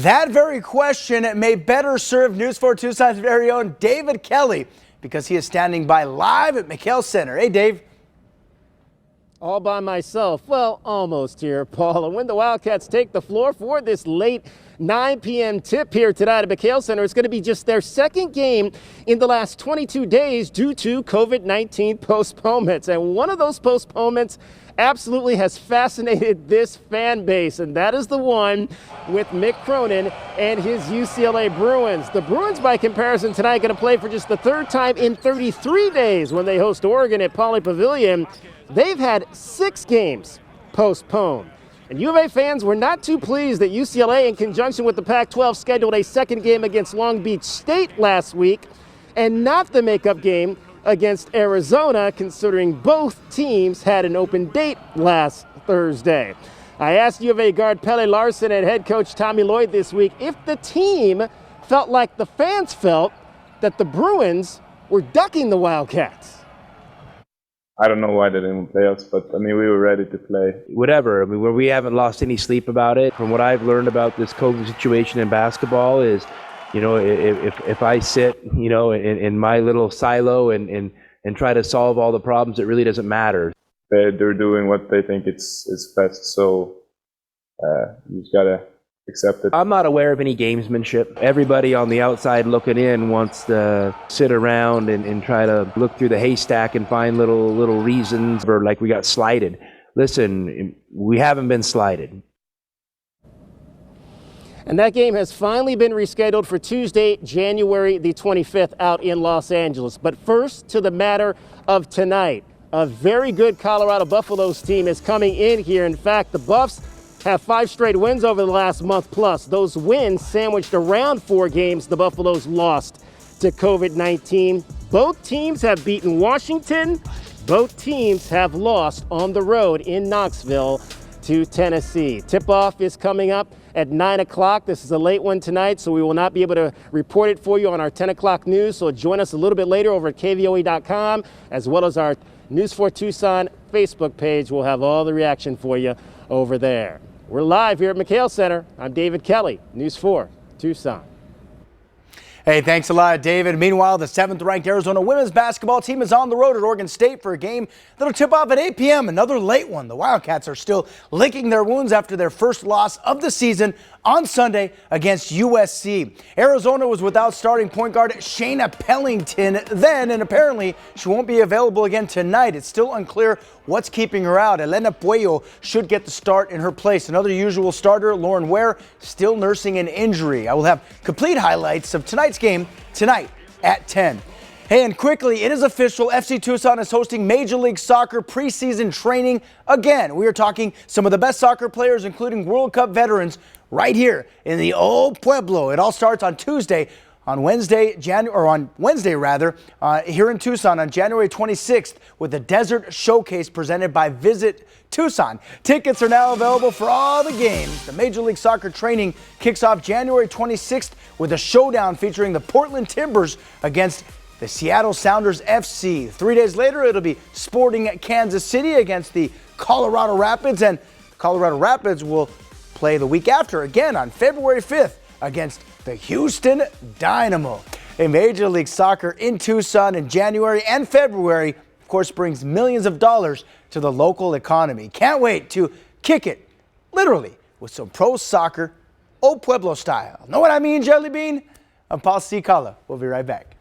That very question may better serve News 4 Tucson's very own David Kelly, because he is standing by live at McKale Center. Hey, Dave. All by myself. Well, almost here, Paul. And when the Wildcats take the floor for this late 9 p.m. tip here tonight at McKale Center, it's going to be just their second game in the last 22 days due to COVID-19 postponements. And one of those postponements absolutely has fascinated this fan base, and that is the one with Mick Cronin and his UCLA Bruins. The Bruins, by comparison, tonight going to play for just the third time in 33 days when they host Oregon at Pauley Pavilion. They've had 6 games postponed. And U of A fans were not too pleased that UCLA, in conjunction with the Pac-12, scheduled a second game against Long Beach State last week and not the makeup game against Arizona, considering both teams had an open date last Thursday. I asked U of A guard Pelle Larsson and head coach Tommy Lloyd this week if the team felt like the fans felt that the Bruins were ducking the Wildcats. I don't know why they didn't play us, but I mean, we were ready to play. Whatever. I mean, we haven't lost any sleep about it. From what I've learned about this COVID situation in basketball is, you know, if I sit, you know, in my little silo and try to solve all the problems, it really doesn't matter. They're doing what they think is best, so you just gotta accept it. I'm not aware of any gamesmanship. Everybody on the outside looking in wants to sit around and try to look through the haystack and find little reasons for, like, we got slighted. Listen, we haven't been slighted. And that game has finally been rescheduled for Tuesday, January the 25th out in Los Angeles. But first, to the matter of tonight. A very good Colorado Buffaloes team is coming in here. In fact, the Buffs have 5 straight wins over the last month plus. Those wins sandwiched around 4 games the Buffaloes lost to COVID-19. Both teams have beaten Washington. Both teams have lost on the road in Knoxville to Tennessee. Tip-off is coming up at 9 o'clock. This is a late one tonight, so we will not be able to report it for you on our 10 o'clock news. So join us a little bit later over at KVOA.com, as well as our News 4 Tucson Facebook page. We'll have all the reaction for you over there. We're live here at McKale Center. I'm David Kelly, News 4 Tucson. Hey, thanks a lot, David. Meanwhile, the 7th-ranked Arizona women's basketball team is on the road at Oregon State for a game that'll tip off at 8 p.m., another late one. The Wildcats are still licking their wounds after their first loss of the season on Sunday against USC. Arizona was without starting point guard Shayna Pellington then, and apparently she won't be available again tonight. It's still unclear what's keeping her out. Elena Puello should get the start in her place. Another usual starter, Lauren Ware, still nursing an injury. I will have complete highlights of tonight's game tonight at 10. Hey, and quickly, it is official. FC Tucson is hosting Major League Soccer preseason training again. We are talking some of the best soccer players, including World Cup veterans, right here in the old Pueblo. It all starts on Tuesday. On Wednesday, here in Tucson on January 26th with the Desert Showcase presented by Visit Tucson. Tickets are now available for all the games. The Major League Soccer training kicks off January 26th with a showdown featuring the Portland Timbers against the Seattle Sounders FC. 3 days later, it'll be Sporting Kansas City against the Colorado Rapids, and Colorado Rapids will play the week after, again on February 5th, against the Houston Dynamo. A Major League Soccer in Tucson in January and February, of course, brings millions of dollars to the local economy. Can't wait to kick it, literally, with some pro soccer, old Pueblo style. Know what I mean, Jelly Bean? I'm Paul Cicala. We'll be right back.